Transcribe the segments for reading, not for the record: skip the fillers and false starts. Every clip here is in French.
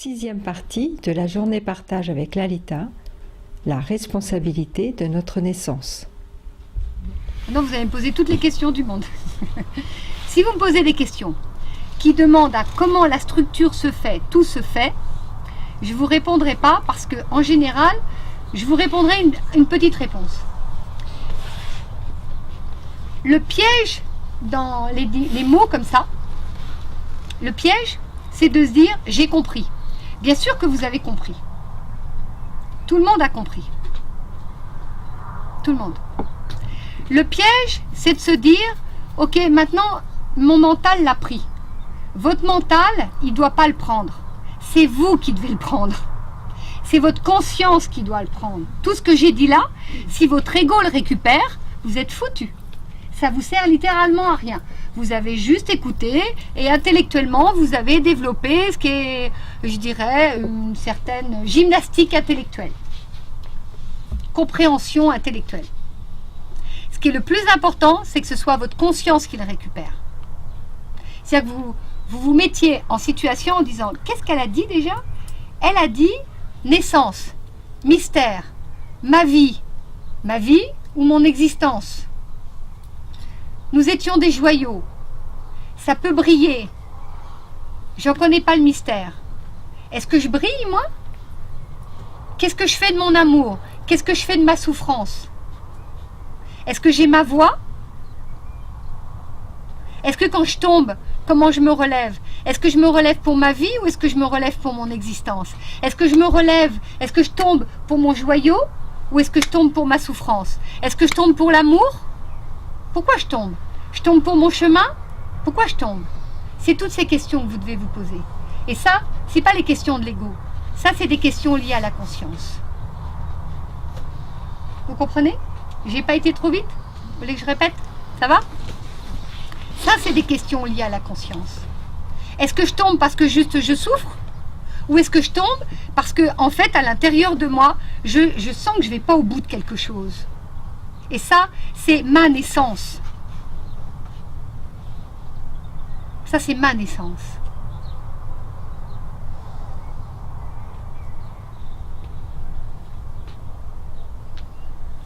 Sixième partie de la journée partage avec Lalita, la responsabilité de notre naissance. Donc vous allez me poser toutes les questions du monde. Si vous me posez des questions qui demandent à comment la structure se fait, tout se fait, je ne vous répondrai pas parce que en général, je vous répondrai une petite réponse. Le piège dans les mots comme ça, le piège, c'est de se dire j'ai compris. Bien sûr que vous avez compris. Tout le monde a compris. Tout le monde. Le piège, c'est de se dire ok, maintenant mon mental l'a pris. Votre mental, il ne doit pas le prendre. C'est vous qui devez le prendre. C'est votre conscience qui doit le prendre. Tout ce que j'ai dit là, si votre ego le récupère, vous êtes foutu. Ça vous sert littéralement à rien. Vous avez juste écouté et intellectuellement, vous avez développé ce qui est, je dirais, une certaine gymnastique intellectuelle. Compréhension intellectuelle. Ce qui est le plus important, c'est que ce soit votre conscience qui le récupère. C'est-à-dire que vous mettiez en situation en disant, qu'est-ce qu'elle a dit déjà? Elle a dit naissance, mystère, ma vie ou mon existence. Nous étions des joyaux. Ça peut briller. J'en connais pas le mystère. Est-ce que je brille, moi? Qu'est-ce que je fais de mon amour? Qu'est-ce que je fais de ma souffrance? Est-ce que j'ai ma voix? Est-ce que quand je tombe, comment je me relève? Est-ce que je me relève pour ma vie ou est-ce que je me relève pour mon existence? Est-ce que je me relève? Est-ce que je tombe pour mon joyau ou est-ce que je tombe pour ma souffrance? Est-ce que je tombe pour l'amour? Pourquoi je tombe? Je tombe pour mon chemin? Pourquoi je tombe? C'est toutes ces questions que vous devez vous poser. Et ça, ce n'est pas les questions de l'ego. Ça, c'est des questions liées à la conscience. Vous comprenez? J'ai pas été trop vite? Vous voulez que je répète? Ça va? Ça, c'est des questions liées à la conscience. Est-ce que je tombe parce que juste je souffre? Ou est-ce que je tombe parce que, en fait, à l'intérieur de moi, je sens que je ne vais pas au bout de quelque chose? Et ça, c'est ma naissance. Ça, c'est ma naissance.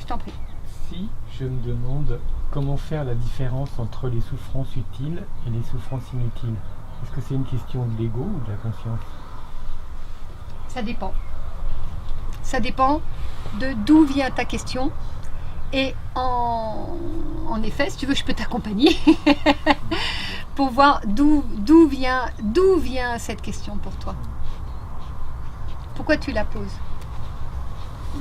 Je t'en prie. Si je me demande comment faire la différence entre les souffrances utiles et les souffrances inutiles, est-ce que c'est une question de l'ego ou de la conscience? Ça dépend. Ça dépend de d'où vient ta question. Et en effet, si tu veux, je peux t'accompagner pour voir d'où vient cette question pour toi. Pourquoi tu la poses?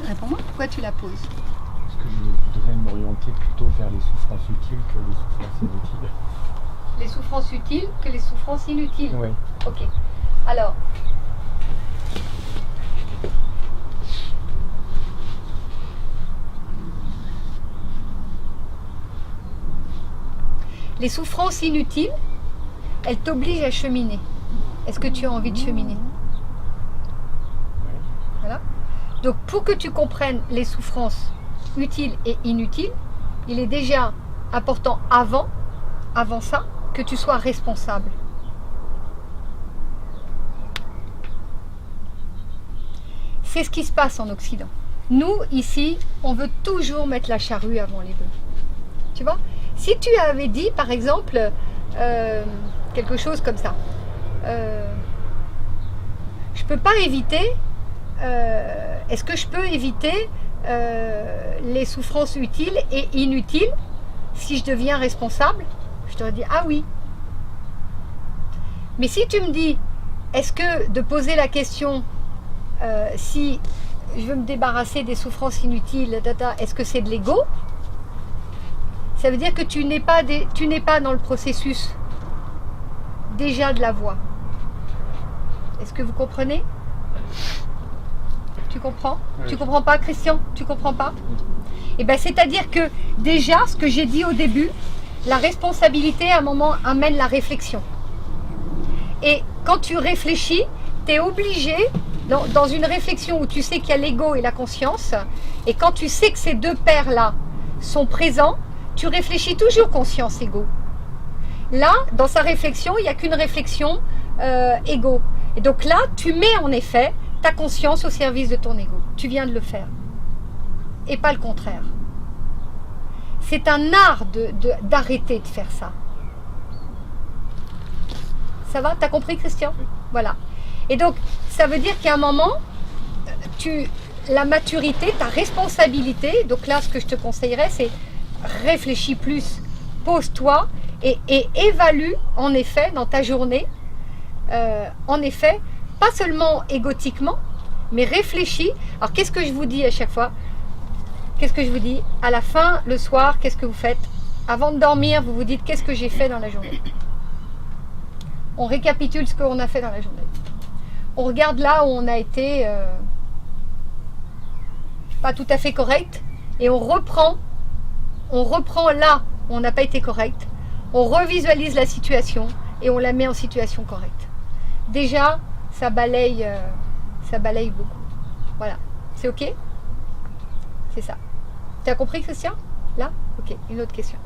Réponds-moi, pourquoi tu la poses? Parce que je voudrais m'orienter plutôt vers les souffrances utiles que les souffrances inutiles. Les souffrances utiles que les souffrances inutiles? Oui. Ok. Alors, les souffrances inutiles, elles t'obligent à cheminer. Est-ce que tu as envie de cheminer? Voilà. Donc, pour que tu comprennes les souffrances utiles et inutiles, il est déjà important avant ça, que tu sois responsable. C'est ce qui se passe en Occident. Nous, ici, on veut toujours mettre la charrue avant les bœufs. Tu vois? Si tu avais dit, par exemple, quelque chose comme ça, je peux pas éviter, est-ce que je peux éviter les souffrances utiles et inutiles si je deviens responsable? Je t'aurais dit, ah oui. Mais si tu me dis, est-ce que de poser la question, si je veux me débarrasser des souffrances inutiles, est-ce que c'est de l'ego? Ça veut dire que tu n'es pas dans le processus déjà de la voie. Est-ce que vous comprenez? Tu comprends? Oui. Tu comprends pas, Christian? Tu comprends pas? Eh bien, c'est-à-dire que déjà, ce que j'ai dit au début, la responsabilité à un moment amène la réflexion. Et quand tu réfléchis, tu es obligé, dans une réflexion où tu sais qu'il y a l'ego et la conscience, et quand tu sais que ces deux paires-là sont présents, tu réfléchis toujours conscience-ego. Là, dans sa réflexion, il n'y a qu'une réflexion ego. Et donc là, tu mets en effet ta conscience au service de ton ego. Tu viens de le faire. Et pas le contraire. C'est un art d'arrêter de faire ça. Ça va? T'as compris, Christian? Voilà. Et donc, ça veut dire qu'à un moment, la maturité, ta responsabilité, donc là, ce que je te conseillerais, c'est réfléchis plus, pose-toi et évalue, en effet, dans ta journée, en effet, pas seulement égotiquement, mais réfléchis. Alors, qu'est-ce que je vous dis à chaque fois? Qu'est-ce que je vous dis? À la fin, le soir, qu'est-ce que vous faites? Avant de dormir, vous vous dites, qu'est-ce que j'ai fait dans la journée? On récapitule ce qu'on a fait dans la journée. On regarde là où on a été pas tout à fait correct et on reprend là où on n'a pas été correct. On revisualise la situation et on la met en situation correcte. Déjà, ça balaye beaucoup. Voilà. C'est OK? C'est ça. Tu as compris, Christian? Là? OK. Une autre question.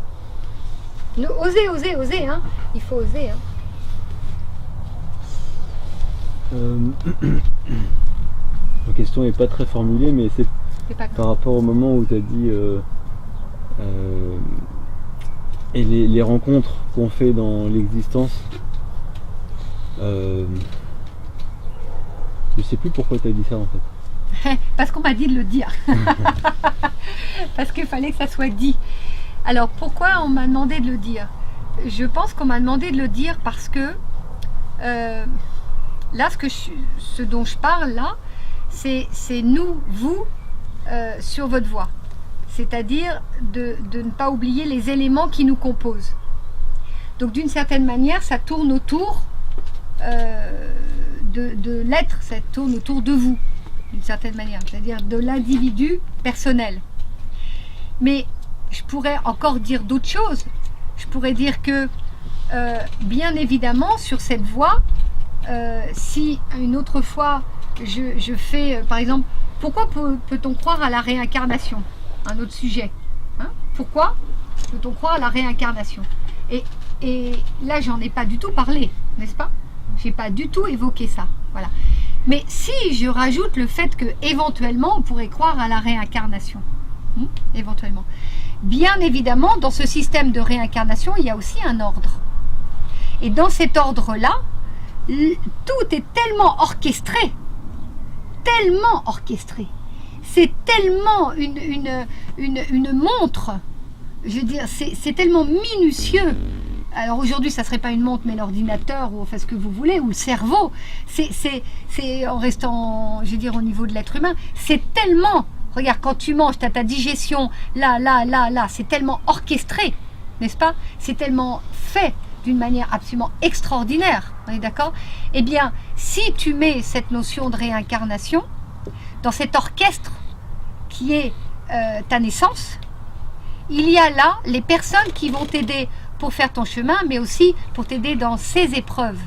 Osez, hein. Il faut oser, hein. La question n'est pas très formulée, mais c'est par rapport au moment où tu as dit et les rencontres qu'on fait dans l'existence. Je sais plus pourquoi tu as dit ça en fait. Parce qu'on m'a dit de le dire. Parce qu'il fallait que ça soit dit. Alors pourquoi on m'a demandé de le dire? Je pense qu'on m'a demandé de le dire parce que là, ce dont je parle là, c'est nous, vous, sur votre voie. C'est-à-dire de ne pas oublier les éléments qui nous composent. Donc d'une certaine manière, ça tourne autour de l'être, ça tourne autour de vous, d'une certaine manière, c'est-à-dire de l'individu personnel. Mais je pourrais encore dire d'autres choses. Je pourrais dire que, bien évidemment, sur cette voie, si une autre fois je fais, par exemple, pourquoi peut-on croire à la réincarnation? Un autre sujet. Hein? Pourquoi peut-on croire à la réincarnation? Et là, j'en ai pas du tout parlé, n'est-ce pas? J'ai pas du tout évoqué ça. Voilà. Mais si je rajoute le fait que éventuellement on pourrait croire à la réincarnation, éventuellement. Bien évidemment, dans ce système de réincarnation, il y a aussi un ordre. Et dans cet ordre-là, tout est tellement orchestré. C'est tellement une montre. Je veux dire, c'est tellement minutieux. Alors aujourd'hui, ça ne serait pas une montre, mais l'ordinateur, ou enfin ce que vous voulez, ou le cerveau. C'est en restant, je veux dire, au niveau de l'être humain, c'est tellement... Regarde, quand tu manges, tu as ta digestion, là, c'est tellement orchestré, n'est-ce pas? C'est tellement fait d'une manière absolument extraordinaire, on est d'accord? Eh bien, si tu mets cette notion de réincarnation dans cet orchestre qui est ta naissance, il y a là les personnes qui vont t'aider pour faire ton chemin, mais aussi pour t'aider dans ces épreuves.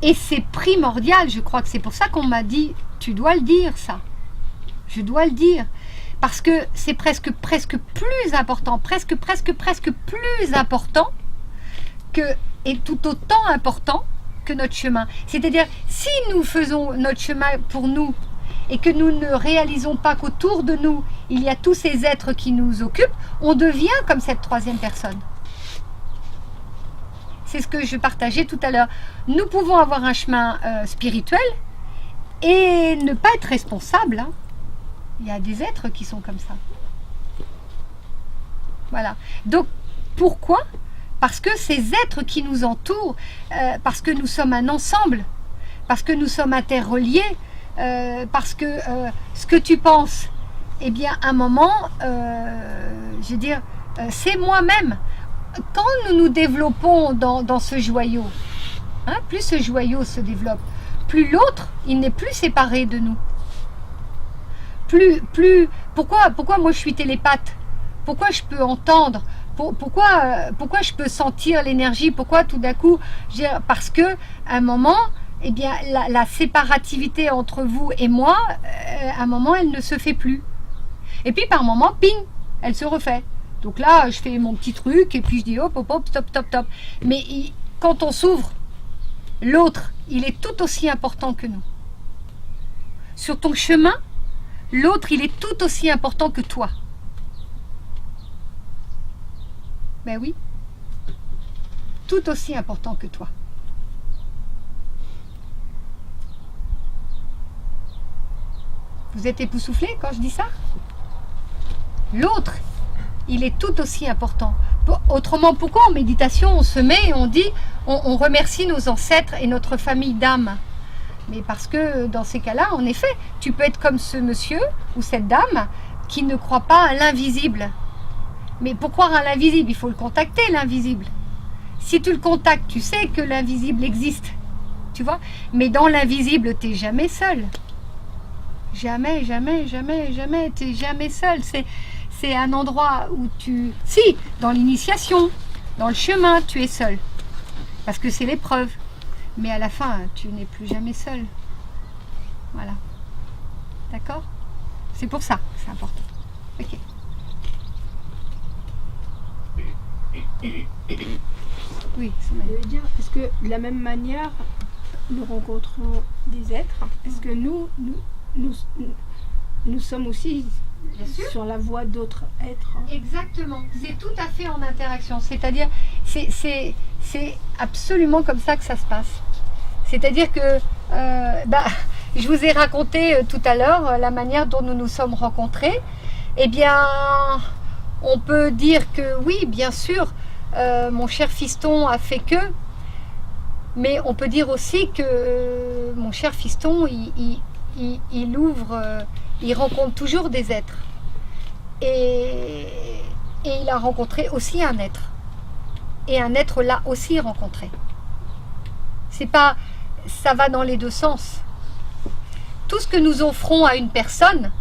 Et c'est primordial, je crois que c'est pour ça qu'on m'a dit, tu dois le dire ça. Je dois le dire. Parce que c'est presque plus important, presque plus important que, et tout autant important que notre chemin. C'est-à-dire, si nous faisons notre chemin pour nous et que nous ne réalisons pas qu'autour de nous, il y a tous ces êtres qui nous occupent, on devient comme cette troisième personne. C'est ce que je partageais tout à l'heure. Nous pouvons avoir un chemin spirituel et ne pas être responsable. Hein. Il y a des êtres qui sont comme ça. Voilà. Donc, pourquoi? Parce que ces êtres qui nous entourent, parce que nous sommes un ensemble, parce que nous sommes interreliés, parce que ce que tu penses, eh bien, à un moment, je veux dire, c'est moi-même. Quand nous nous développons dans ce joyau, hein, plus ce joyau se développe, plus l'autre, il n'est plus séparé de nous. Pourquoi moi je suis télépathe? Pourquoi je peux entendre? Pourquoi je peux sentir l'énergie? Pourquoi tout d'un coup? Parce que à un moment, eh bien, la séparativité entre vous et moi, à un moment, elle ne se fait plus. Et puis par moment, ping, elle se refait. Donc là, je fais mon petit truc et puis je dis hop, hop, hop, stop, stop, stop. Mais quand on s'ouvre l'autre, il est tout aussi important que nous. Sur ton chemin, l'autre, il est tout aussi important que toi. Ben oui, tout aussi important que toi. Vous êtes époustouflé quand je dis ça? L'autre, il est tout aussi important. Autrement, pourquoi en méditation on se met et on dit, on remercie nos ancêtres et notre famille d'âme? Mais parce que dans ces cas-là, en effet, tu peux être comme ce monsieur ou cette dame qui ne croit pas à l'invisible. Mais pour croire à l'invisible, il faut le contacter, l'invisible. Si tu le contactes, tu sais que l'invisible existe. Tu vois? Mais dans l'invisible, tu n'es jamais seul. Jamais, jamais, jamais, jamais. Tu n'es jamais seul. C'est un endroit où tu... Si, dans l'initiation, dans le chemin, tu es seul. Parce que c'est l'épreuve. Mais à la fin, tu n'es plus jamais seul. Voilà. D'accord? C'est pour ça que c'est important. Ok. Oui, je veux dire, est-ce que de la même manière, nous rencontrons des êtres? Est-ce que nous sommes aussi sur la voie d'autres êtres? Exactement, c'est tout à fait en interaction. C'est-à-dire, c'est absolument comme ça que ça se passe. C'est-à-dire que, je vous ai raconté tout à l'heure la manière dont nous nous sommes rencontrés. Eh bien, on peut dire que oui, bien sûr, mon cher fiston a fait que, mais on peut dire aussi que mon cher fiston, il ouvre, il rencontre toujours des êtres. Et il a rencontré aussi un être. Et un être l'a aussi rencontré. C'est pas, ça va dans les deux sens. Tout ce que nous offrons à une personne,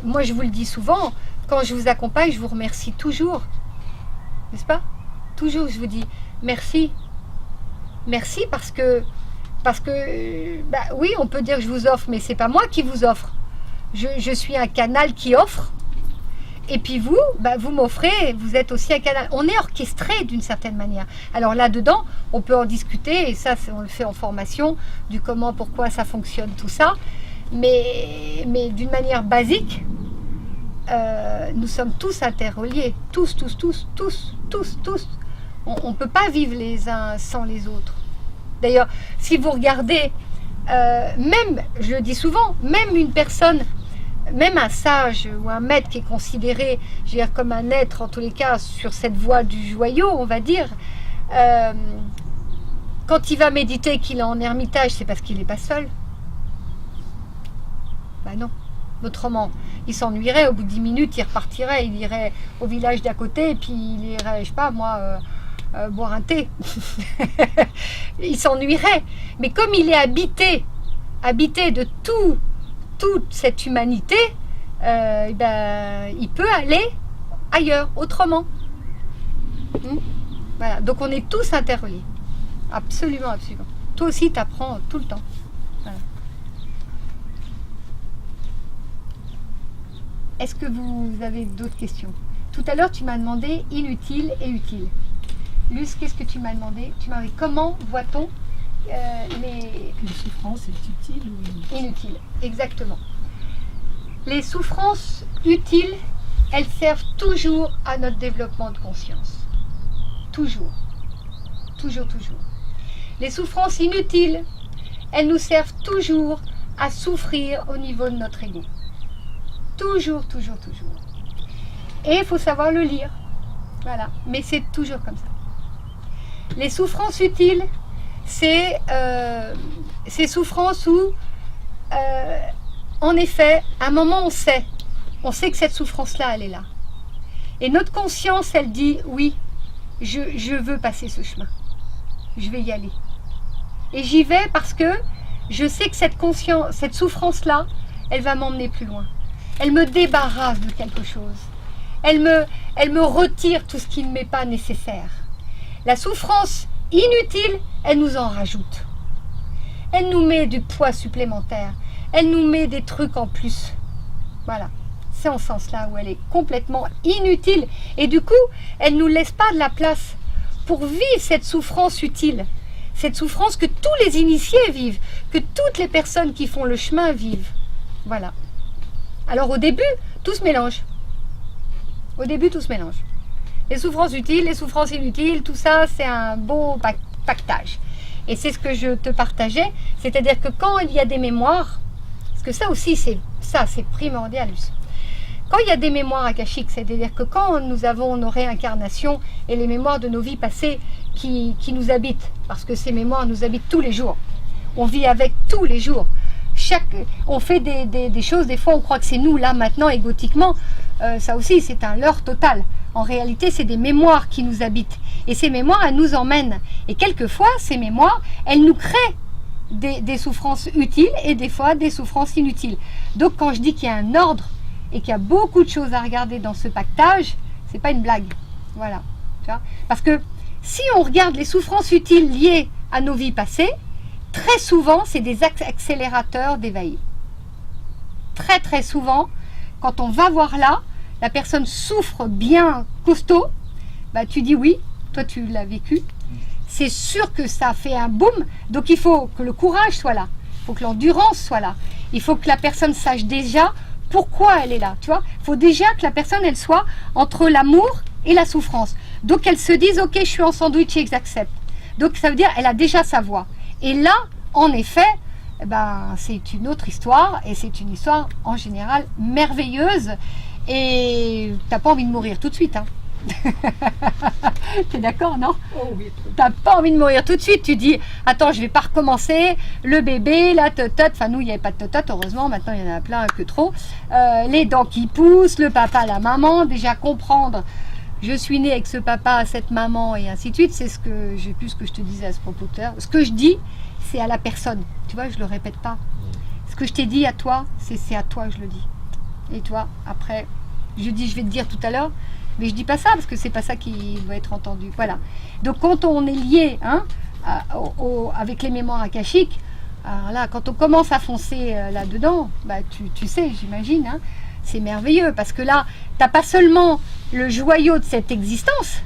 moi je vous le dis souvent, quand je vous accompagne, je vous remercie toujours. N'est-ce pas? Toujours, je vous dis merci. Merci parce que oui, on peut dire que je vous offre, mais c'est pas moi qui vous offre. Je suis un canal qui offre. Et puis vous, vous m'offrez, vous êtes aussi un canal. On est orchestré d'une certaine manière. Alors là-dedans, on peut en discuter, et ça, on le fait en formation, du comment, pourquoi ça fonctionne, tout ça. Mais d'une manière basique, nous sommes tous interreliés. Tous. On ne peut pas vivre les uns sans les autres. D'ailleurs, si vous regardez, même, je le dis souvent, même une personne, même un sage ou un maître qui est considéré, je veux dire, comme un être, en tous les cas, sur cette voie du joyau, on va dire, quand il va méditer, qu'il est en ermitage, c'est parce qu'il n'est pas seul. Non. Autrement, il s'ennuierait, au bout de 10 minutes, il repartirait, il irait au village d'à côté, et puis il irait, je sais pas, moi... boire un thé. Il s'ennuierait. Mais comme il est habité de toute cette humanité, il peut aller ailleurs, autrement. Voilà. Donc on est tous interreliés. Absolument, absolument. Toi aussi, tu apprends tout le temps. Voilà. Est-ce que vous avez d'autres questions? Tout à l'heure, tu m'as demandé inutile et utile. Luce, qu'est-ce que tu m'as demandé? Tu m'as dit comment voit-on les souffrances utiles ou inutiles? Exactement. Les souffrances utiles, elles servent toujours à notre développement de conscience. Toujours. Toujours. Les souffrances inutiles, elles nous servent toujours à souffrir au niveau de notre ego. Toujours. Et il faut savoir le lire. Voilà. Mais c'est toujours comme ça. Les souffrances utiles, c'est ces souffrances où, en effet, à un moment, on sait que cette souffrance-là, elle est là. Et notre conscience, elle dit, oui, je veux passer ce chemin. Je vais y aller. Et j'y vais parce que je sais que cette souffrance-là, elle va m'emmener plus loin. Elle me débarrasse de quelque chose. Elle me retire tout ce qui ne m'est pas nécessaire. La souffrance inutile, elle nous en rajoute. Elle nous met du poids supplémentaire. Elle nous met des trucs en plus. Voilà. C'est en ce sens-là où elle est complètement inutile. Et du coup, elle ne nous laisse pas de la place pour vivre cette souffrance utile. cette souffrance que tous les initiés vivent, que toutes les personnes qui font le chemin vivent. Voilà. Alors au début, tout se mélange. Au début, tout se mélange. Les souffrances utiles, les souffrances inutiles, tout ça, c'est un beau pactage. Et c'est ce que je te partageais, c'est-à-dire que quand il y a des mémoires, parce que ça aussi, c'est primordial. Quand il y a des mémoires akashiques, c'est-à-dire que quand nous avons nos réincarnations et les mémoires de nos vies passées qui nous habitent, parce que ces mémoires nous habitent tous les jours, on vit avec tous les jours. On fait des choses, des fois on croit que c'est nous là maintenant égotiquement, ça aussi c'est un leurre total. En réalité c'est des mémoires qui nous habitent et ces mémoires elles nous emmènent et quelquefois ces mémoires elles nous créent des souffrances utiles et des fois des souffrances inutiles. Donc quand je dis qu'il y a un ordre et qu'il y a beaucoup de choses à regarder dans ce pactage, c'est pas une blague. Voilà. Tu vois ? Parce que si on regarde les souffrances utiles liées à nos vies passées, très souvent, c'est des accélérateurs d'éveil. Très très souvent, quand on va voir là, la personne souffre bien costaud, bah tu dis oui, toi tu l'as vécu, c'est sûr que ça fait un boom, donc il faut que le courage soit là, il faut que l'endurance soit là, il faut que la personne sache déjà pourquoi elle est là, tu vois, il faut déjà que la personne elle soit entre l'amour et la souffrance, donc elle se dise ok je suis en sandwich et j'accepte, donc ça veut dire elle a déjà sa voix. Et là, en effet, eh ben, c'est une autre histoire et c'est une histoire en général merveilleuse et t'as pas envie de mourir tout de suite. Hein. T'es d'accord, non? Oh oui. T'as pas envie de mourir tout de suite. Tu dis, attends, je vais pas recommencer. Le bébé, la totote. Enfin, nous, il n'y avait pas de totote, heureusement. Maintenant, il y en a plein que trop. Les dents qui poussent, le papa, la maman. Déjà comprendre. Je suis née avec ce papa, cette maman et ainsi de suite. C'est ce que je te disais à ce propos tout à l'heure. Ce que je dis, c'est à la personne. Tu vois, je le répète pas. Ce que je t'ai dit à toi, c'est à toi que je le dis. Et toi, après, je vais te dire tout à l'heure, mais je dis pas ça parce que c'est pas ça qui doit être entendu. Voilà. Donc quand on est lié avec les mémoires akashiques, alors là, quand on commence à foncer là-dedans, bah, tu sais, j'imagine, hein, c'est merveilleux parce que là, t'as pas seulement le joyau de cette existence,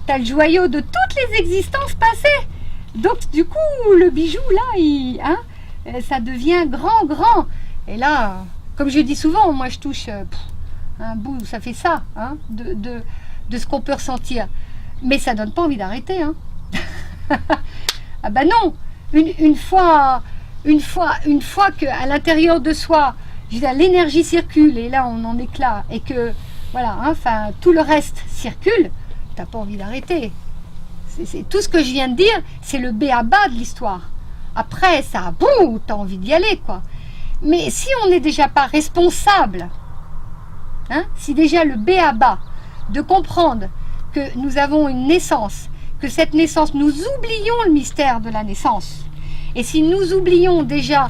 tu as le joyau de toutes les existences passées. Donc du coup, le bijou là, ça devient grand. Et là, comme je dis souvent, moi je touche un bout, ça fait ça, hein, de ce qu'on peut ressentir. Mais ça donne pas envie d'arrêter. Hein. Ah ben non, une fois qu'à l'intérieur de soi, l'énergie circule et là on en est là et que voilà, enfin tout le reste circule, t'as pas envie d'arrêter. C'est tout ce que je viens de dire, c'est le b.a.-ba de l'histoire. Après ça, boum, t'as envie d'y aller quoi. Mais si on n'est déjà pas responsable, hein, si déjà le b.a.-ba de comprendre que nous avons une naissance, que cette naissance, nous oublions le mystère de la naissance. Et si nous oublions déjà,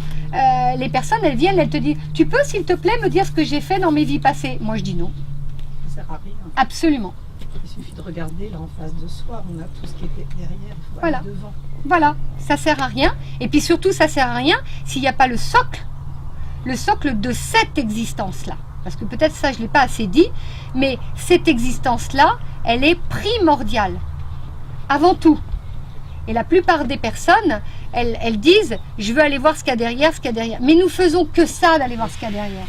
les personnes, elles viennent, elles te disent, tu peux s'il te plaît me dire ce que j'ai fait dans mes vies passées? Moi je dis non. Ça sert à rien. Absolument. Il suffit de regarder là en face de soi, on a tout ce qui était derrière, il faut voilà. aller devant. Voilà, ça sert à rien. Et puis surtout, ça sert à rien s'il n'y a pas le socle de cette existence-là. Parce que peut-être ça, je ne l'ai pas assez dit, mais cette existence-là, elle est primordiale. Avant tout. Et la plupart des personnes, elles disent, je veux aller voir ce qu'il y a derrière, ce qu'il y a derrière. Mais nous faisons que ça d'aller voir ce qu'il y a derrière.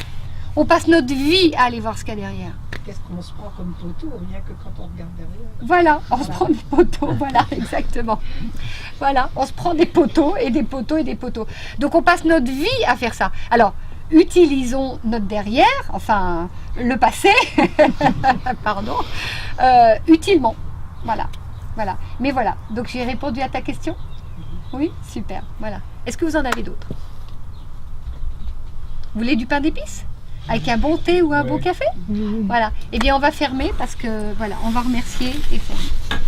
On passe notre vie à aller voir ce qu'il y a derrière. Qu'est-ce qu'on se prend comme poteau, rien que quand on regarde derrière. Voilà, on se prend des poteaux, voilà, exactement. Voilà, on se prend des poteaux et des poteaux et des poteaux. Donc on passe notre vie à faire ça. Alors, utilisons notre derrière, enfin, le passé, pardon, utilement. Voilà, voilà. Mais voilà, donc j'ai répondu à ta question? Oui, super, voilà. Est-ce que vous en avez d'autres? Vous voulez du pain d'épices? Avec un bon thé ou un bon café? Voilà. Eh bien, on va fermer parce que, voilà, on va remercier et fermer.